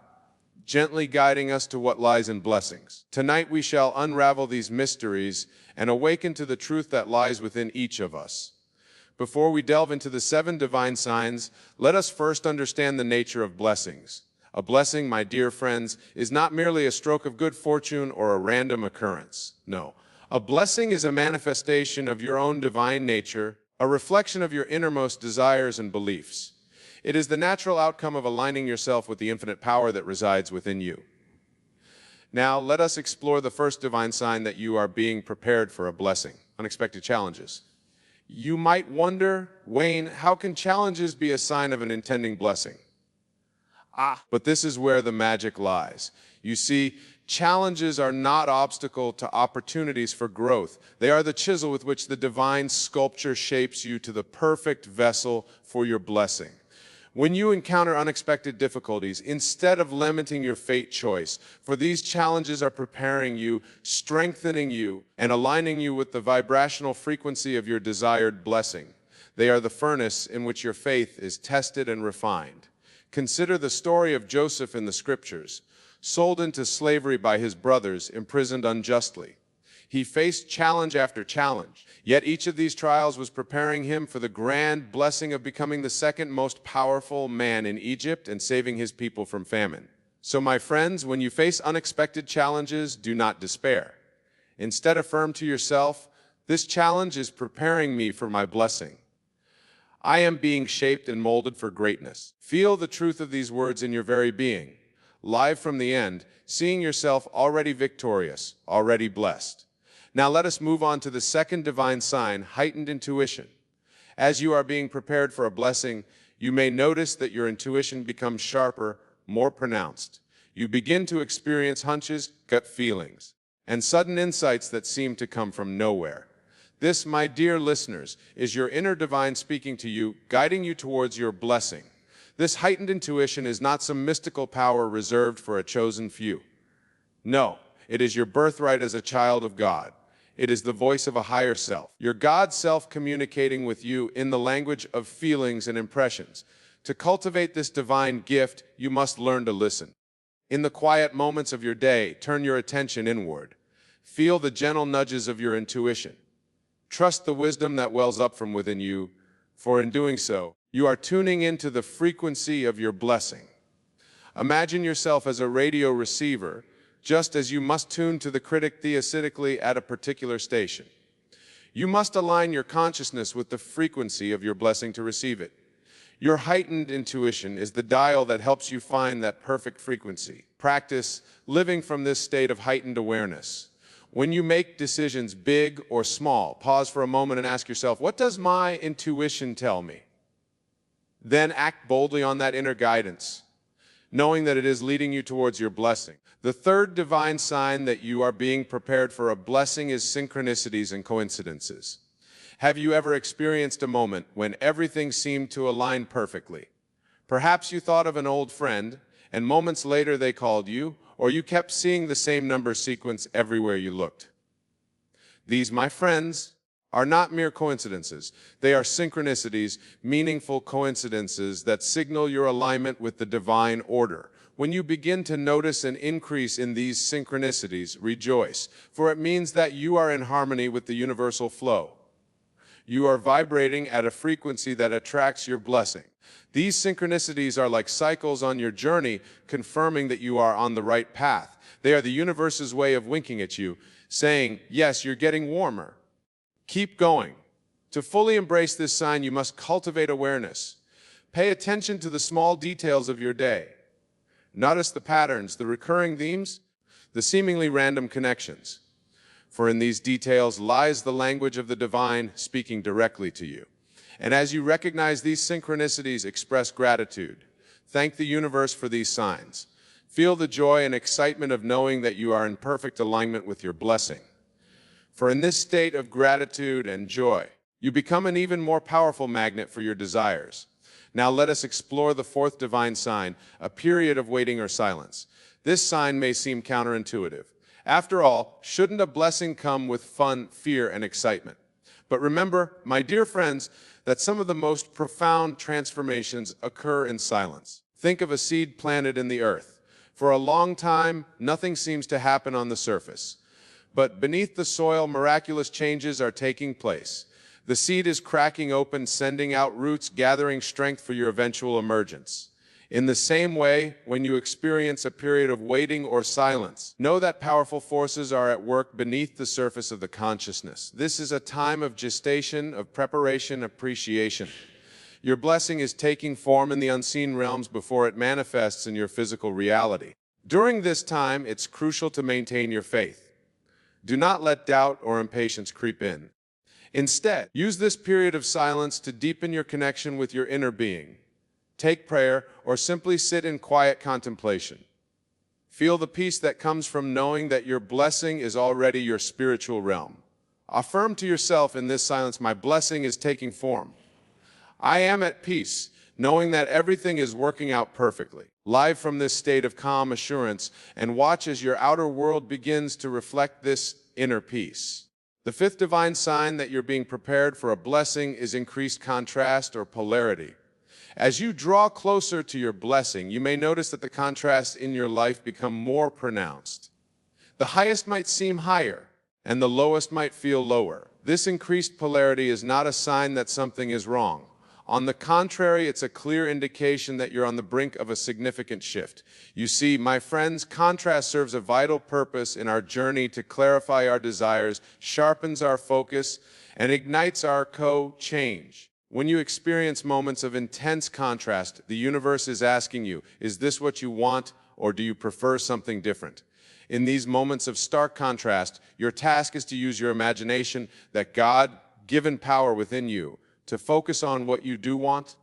gently guiding us to what lies in blessings? Tonight we shall unravel these mysteries and awaken to the truth that lies within each of us. Before we delve into the 7 divine signs, let us first understand the nature of blessings. A blessing, my dear friends, is not merely a stroke of good fortune or a random occurrence. No. A blessing is a manifestation of your own divine nature, a reflection of your innermost desires and beliefs. It is the natural outcome of aligning yourself with the infinite power that resides within you. Now, let us explore the first divine sign that you are being prepared for a blessing: unexpected challenges. You might wonder, Wayne, how can challenges be a sign of an intending blessing? But this is where the magic lies. You see, challenges are not obstacle to opportunities for growth. They are the chisel with which the divine sculpture shapes you to the perfect vessel for your blessing. When you encounter unexpected difficulties, instead of lamenting your fate choice, for these challenges are preparing you, strengthening you, and aligning you with the vibrational frequency of your desired blessing. They are the furnace in which your faith is tested and refined. Consider the story of Joseph in the Scriptures, sold into slavery by his brothers, imprisoned unjustly. He faced challenge after challenge, yet each of these trials was preparing him for the grand blessing of becoming the second most powerful man in Egypt and saving his people from famine. So, my friends, when you face unexpected challenges, do not despair. Instead, affirm to yourself, this challenge is preparing me for my blessing. I am being shaped and molded for greatness. Feel the truth of these words in your very being. Live from the end, seeing yourself already victorious, already blessed. Now let us move on to the second divine sign, heightened intuition. As you are being prepared for a blessing, you may notice that your intuition becomes sharper, more pronounced. You begin to experience hunches, gut feelings, and sudden insights that seem to come from nowhere. This, my dear listeners, is your inner divine speaking to you, guiding you towards your blessing. This heightened intuition is not some mystical power reserved for a chosen few. No, it is your birthright as a child of God. It is the voice of a higher self, your God self communicating with you in the language of feelings and impressions. To cultivate this divine gift, you must learn to listen. In the quiet moments of your day, turn your attention inward. Feel the gentle nudges of your intuition. Trust the wisdom that wells up from within you, for in doing so, you are tuning into the frequency of your blessing. Imagine yourself as a radio receiver, just as you must tune to the critic theocetically at a particular station. You must align your consciousness with the frequency of your blessing to receive it. Your heightened intuition is the dial that helps you find that perfect frequency. Practice living from this state of heightened awareness. When you make decisions, big or small, pause for a moment and ask yourself, what does my intuition tell me? Then act boldly on that inner guidance, knowing that it is leading you towards your blessing. The third divine sign that you are being prepared for a blessing is synchronicities and coincidences. Have you ever experienced a moment when everything seemed to align perfectly? Perhaps you thought of an old friend, and moments later they called you, or you kept seeing the same number sequence everywhere you looked. These, my friends, are not mere coincidences. They are synchronicities, meaningful coincidences that signal your alignment with the divine order. When you begin to notice an increase in these synchronicities, rejoice, for it means that you are in harmony with the universal flow. You are vibrating at a frequency that attracts your blessing. These synchronicities are like cycles on your journey, confirming that you are on the right path. They are the universe's way of winking at you, saying, yes, you're getting warmer. Keep going. To fully embrace this sign, you must cultivate awareness. Pay attention to the small details of your day. Notice the patterns, the recurring themes, the seemingly random connections. For in these details lies the language of the divine speaking directly to you. And as you recognize these synchronicities, express gratitude. Thank the universe for these signs. Feel the joy and excitement of knowing that you are in perfect alignment with your blessing. For in this state of gratitude and joy, you become an even more powerful magnet for your desires. Now let us explore the fourth divine sign, a period of waiting or silence. This sign may seem counterintuitive. After all, shouldn't a blessing come with fun, fear, and excitement? But remember, my dear friends, that some of the most profound transformations occur in silence. Think of a seed planted in the earth. For a long time, nothing seems to happen on the surface. But beneath the soil, miraculous changes are taking place. The seed is cracking open, sending out roots, gathering strength for your eventual emergence. In the same way, when you experience a period of waiting or silence, know that powerful forces are at work beneath the surface of the consciousness. This is a time of gestation, of preparation, appreciation. Your blessing is taking form in the unseen realms before it manifests in your physical reality. During this time, it's crucial to maintain your faith. Do not let doubt or impatience creep in. Instead, use this period of silence to deepen your connection with your inner being. Take prayer, or simply sit in quiet contemplation. Feel the peace that comes from knowing that your blessing is already your spiritual realm. Affirm to yourself in this silence, my blessing is taking form. I am at peace, knowing that everything is working out perfectly. Live from this state of calm assurance, and watch as your outer world begins to reflect this inner peace. The fifth divine sign that you're being prepared for a blessing is increased contrast or polarity. As you draw closer to your blessing, you may notice that the contrasts in your life become more pronounced. The highest might seem higher, and the lowest might feel lower. This increased polarity is not a sign that something is wrong. On the contrary, it's a clear indication that you're on the brink of a significant shift. You see, my friends, contrast serves a vital purpose in our journey to clarify our desires, sharpens our focus, and ignites our change. When you experience moments of intense contrast, the universe is asking you, is this what you want, or do you prefer something different? In these moments of stark contrast, your task is to use your imagination, that God-given power within you, to focus on what you do want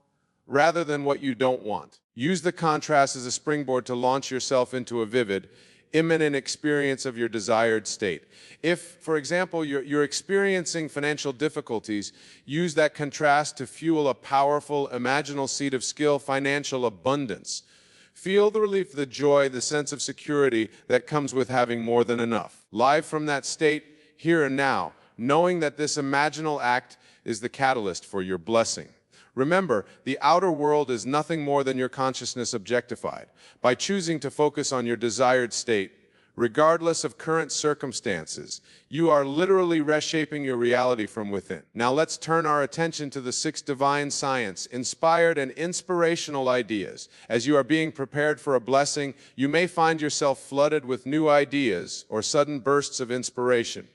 rather than what you don't want. Use the contrast as a springboard to launch yourself into a vivid, imminent experience of your desired state. If, for example, you're experiencing financial difficulties, use that contrast to fuel a powerful, imaginal seed of skill, financial abundance. Feel the relief, the joy, the sense of security that comes with having more than enough. Live from that state, here and now, knowing that this imaginal act is the catalyst for your blessing. Remember, the outer world is nothing more than your consciousness objectified. By choosing to focus on your desired state, regardless of current circumstances, you are literally reshaping your reality from within. Now let's turn our attention to the sixth divine science, inspired and inspirational ideas. As you are being prepared for a blessing, you may find yourself flooded with new ideas or sudden bursts of inspiration.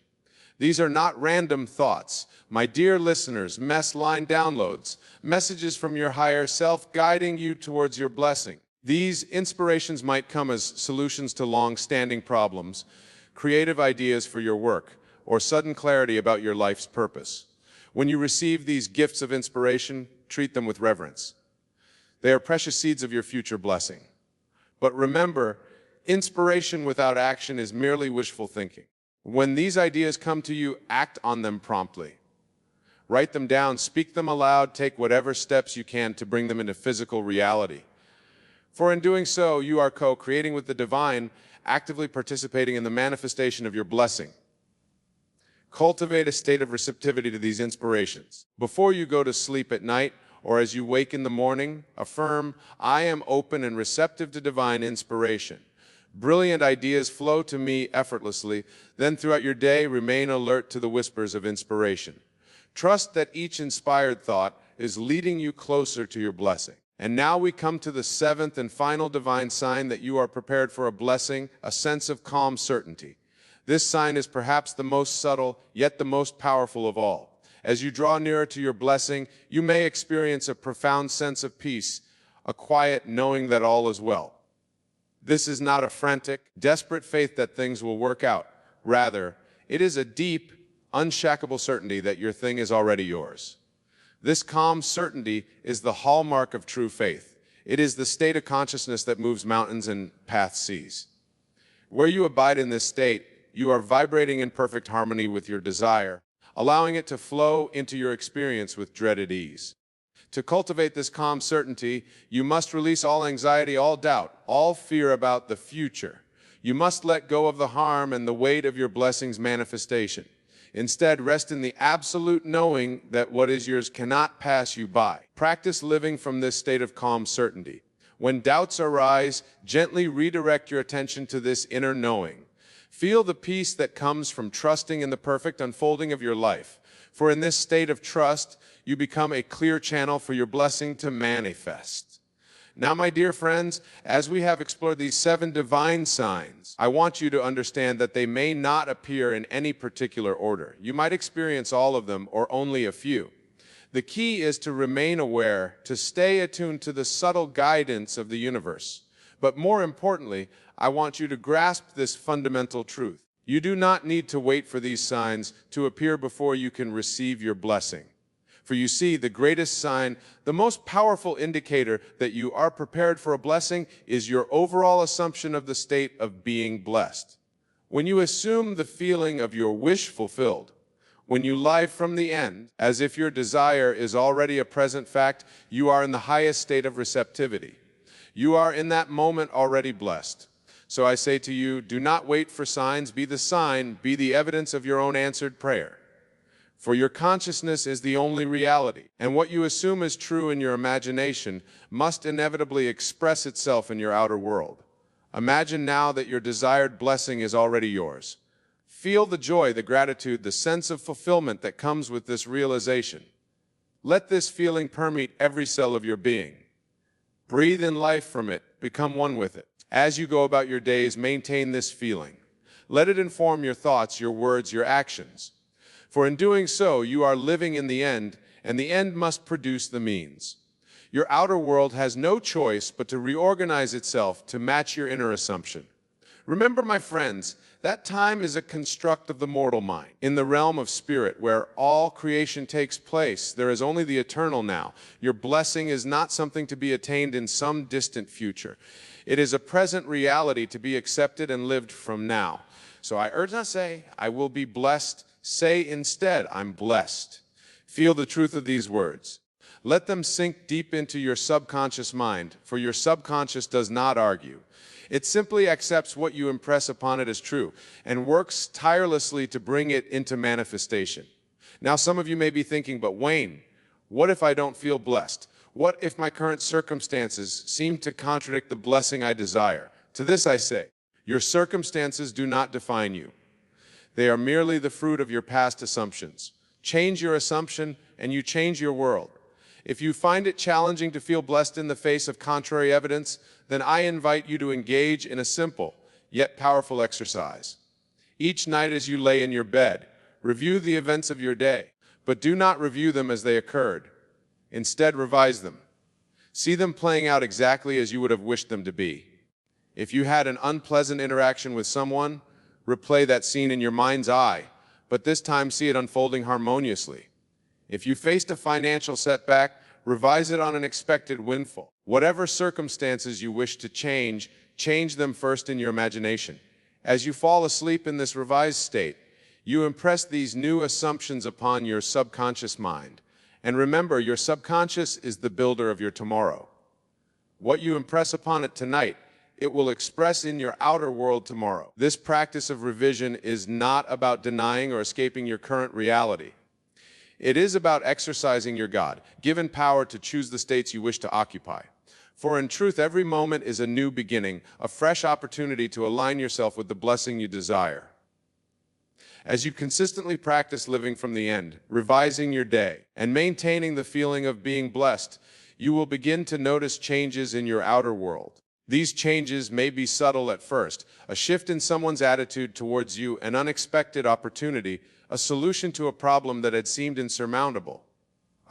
These are not random thoughts. My dear listeners, line downloads, messages from your higher self guiding you towards your blessing. These inspirations might come as solutions to long-standing problems, creative ideas for your work, or sudden clarity about your life's purpose. When you receive these gifts of inspiration, treat them with reverence. They are precious seeds of your future blessing. But remember, inspiration without action is merely wishful thinking. When these ideas come to you, act on them promptly. Write them down, speak them aloud, take whatever steps you can to bring them into physical reality. For in doing so, you are co-creating with the divine, actively participating in the manifestation of your blessing. Cultivate a state of receptivity to these inspirations. Before you go to sleep at night, or as you wake in the morning, affirm, I am open and receptive to divine inspiration. Brilliant ideas flow to me effortlessly. Then throughout your day, remain alert to the whispers of inspiration. Trust that each inspired thought is leading you closer to your blessing. And now we come to the seventh and final divine sign that you are prepared for a blessing, a sense of calm certainty. This sign is perhaps the most subtle, yet the most powerful of all. As you draw nearer to your blessing, you may experience a profound sense of peace, a quiet knowing that all is well. This is not a frantic, desperate faith that things will work out. Rather, it is a deep, unshakable certainty that your thing is already yours. This calm certainty is the hallmark of true faith. It is the state of consciousness that moves mountains and paths seas. Where you abide in this state, you are vibrating in perfect harmony with your desire, allowing it to flow into your experience with dreaded ease. To cultivate this calm certainty, you must release all anxiety, all doubt, all fear about the future. You must let go of the harm and the weight of your blessing's manifestation. Instead, rest in the absolute knowing that what is yours cannot pass you by. Practice living from this state of calm certainty. When doubts arise, gently redirect your attention to this inner knowing. Feel the peace that comes from trusting in the perfect unfolding of your life. For in this state of trust, you become a clear channel for your blessing to manifest. Now, my dear friends, as we have explored these 7 divine signs, I want you to understand that they may not appear in any particular order. You might experience all of them or only a few. The key is to remain aware, to stay attuned to the subtle guidance of the universe. But more importantly, I want you to grasp this fundamental truth. You do not need to wait for these signs to appear before you can receive your blessing. For you see, the greatest sign, the most powerful indicator that you are prepared for a blessing is your overall assumption of the state of being blessed. When you assume the feeling of your wish fulfilled, When you live from the end, as if your desire is already a present fact, you are in the highest state of receptivity. You are in that moment already blessed. So I say to you, do not wait for signs, be the sign, be the evidence of your own answered prayer. For your consciousness is the only reality, and what you assume is true in your imagination must inevitably express itself in your outer world. Imagine now that your desired blessing is already yours. Feel the joy, the gratitude, the sense of fulfillment that comes with this realization. Let this feeling permeate every cell of your being. Breathe in life from it, become one with it. As you go about your days, maintain this feeling. Let it inform your thoughts, your words, your actions. For in doing so, you are living in the end, and the end must produce the means. Your outer world has no choice but to reorganize itself to match your inner assumption. Remember, my friends, that time is a construct of the mortal mind. In the realm of spirit, where all creation takes place, there is only the eternal now. Your blessing is not something to be attained in some distant future. It is a present reality to be accepted and lived from now. So I urge not say, I will be blessed. Say instead, I'm blessed. Feel the truth of these words. Let them sink deep into your subconscious mind, for your subconscious does not argue. It simply accepts what you impress upon it as true and works tirelessly to bring it into manifestation. Now, some of you may be thinking, but Wayne, what if I don't feel blessed? What if my current circumstances seem to contradict the blessing I desire? To this I say, your circumstances do not define you. They are merely the fruit of your past assumptions. Change your assumption and you change your world. If you find it challenging to feel blessed in the face of contrary evidence, then I invite you to engage in a simple yet powerful exercise. Each night as you lay in your bed, review the events of your day, but do not review them as they occurred. Instead, revise them. See them playing out exactly as you would have wished them to be. If you had an unpleasant interaction with someone, replay that scene in your mind's eye, but this time see it unfolding harmoniously. If you faced a financial setback, revise it on an expected windfall. Whatever circumstances you wish to change, change them first in your imagination. As you fall asleep in this revised state, you impress these new assumptions upon your subconscious mind. And remember, your subconscious is the builder of your tomorrow. What you impress upon it tonight, it will express in your outer world tomorrow. This practice of revision is not about denying or escaping your current reality. It is about exercising your God-given power to choose the states you wish to occupy. For in truth, every moment is a new beginning, a fresh opportunity to align yourself with the blessing you desire. As you consistently practice living from the end, revising your day, and maintaining the feeling of being blessed, you will begin to notice changes in your outer world. These changes may be subtle at first, a shift in someone's attitude towards you, an unexpected opportunity, a solution to a problem that had seemed insurmountable.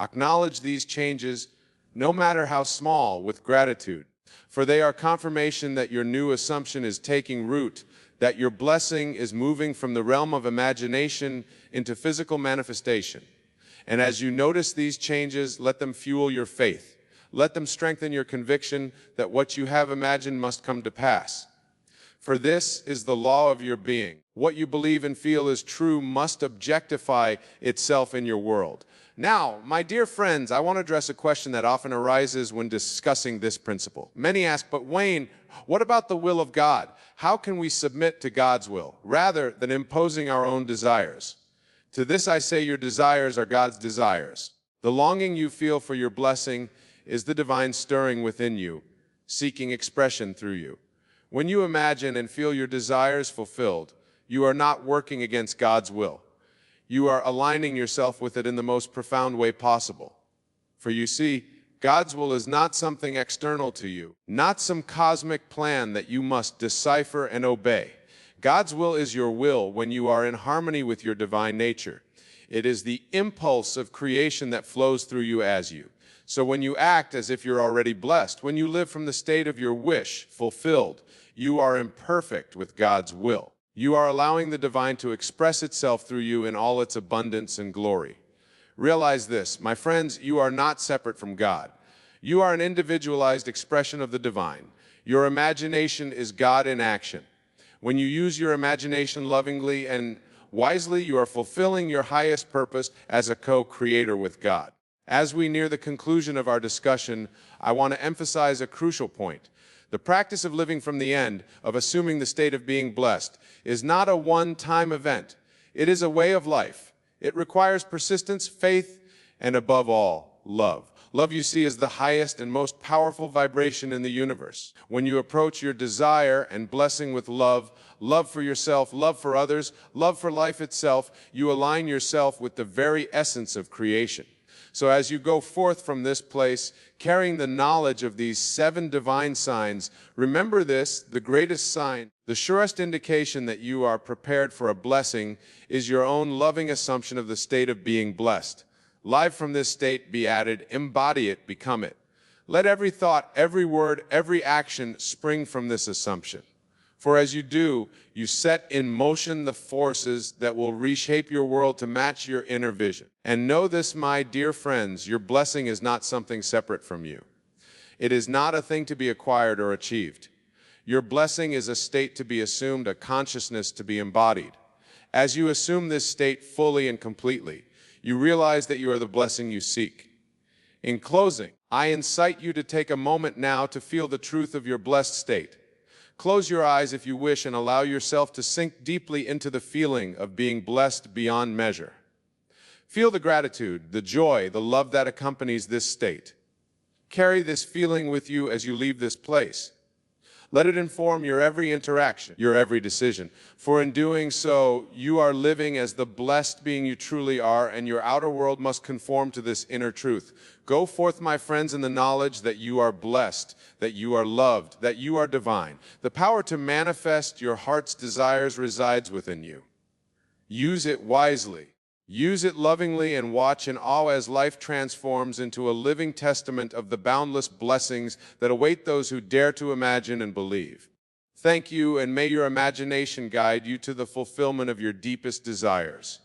Acknowledge these changes, no matter how small, with gratitude, for they are confirmation that your new assumption is taking root, that your blessing is moving from the realm of imagination into physical manifestation. And as you notice these changes, let them fuel your faith. Let them strengthen your conviction that what you have imagined must come to pass. For this is the law of your being. What you believe and feel is true must objectify itself in your world. Now, my dear friends, I want to address a question that often arises when discussing this principle. Many ask, but Wayne, what about the will of God? How can we submit to God's will, rather than imposing our own desires? To this I say, your desires are God's desires. The longing you feel for your blessing is the divine stirring within you, seeking expression through you. When you imagine and feel your desires fulfilled, you are not working against God's will. You are aligning yourself with it in the most profound way possible. For you see, God's will is not something external to you, not some cosmic plan that you must decipher and obey. God's will is your will when you are in harmony with your divine nature. It is the impulse of creation that flows through you as you. So when you act as if you're already blessed, when you live from the state of your wish fulfilled, you are imperfect with God's will. You are allowing the divine to express itself through you in all its abundance and glory. Realize this, my friends, you are not separate from God. You are an individualized expression of the divine. Your imagination is God in action. When you use your imagination lovingly and wisely, you are fulfilling your highest purpose as a co-creator with God. As we near the conclusion of our discussion, I want to emphasize a crucial point. The practice of living from the end, of assuming the state of being blessed, is not a one-time event. It is a way of life. It requires persistence, faith, and above all, love. Love, you see, is the highest and most powerful vibration in the universe. When you approach your desire and blessing with love, love for yourself, love for others, love for life itself, you align yourself with the very essence of creation. So as you go forth from this place, carrying the knowledge of these 7 divine signs, remember this: the greatest sign, the surest indication that you are prepared for a blessing, is your own loving assumption of the state of being blessed. Live from this state, be added, embody it, become it. Let every thought, every word, every action spring from this assumption. For as you do, you set in motion the forces that will reshape your world to match your inner vision. And know this, my dear friends, your blessing is not something separate from you. It is not a thing to be acquired or achieved. Your blessing is a state to be assumed, a consciousness to be embodied. As you assume this state fully and completely, you realize that you are the blessing you seek. In closing, I incite you to take a moment now to feel the truth of your blessed state. Close your eyes if you wish and allow yourself to sink deeply into the feeling of being blessed beyond measure. Feel the gratitude, the joy, the love that accompanies this state. Carry this feeling with you as you leave this place. Let it inform your every interaction, your every decision. For in doing so, you are living as the blessed being you truly are, and your outer world must conform to this inner truth. Go forth, my friends, in the knowledge that you are blessed, that you are loved, that you are divine. The power to manifest your heart's desires resides within you. Use it wisely. Use it lovingly, and watch in awe as life transforms into a living testament of the boundless blessings that await those who dare to imagine and believe. Thank you, and may your imagination guide you to the fulfillment of your deepest desires.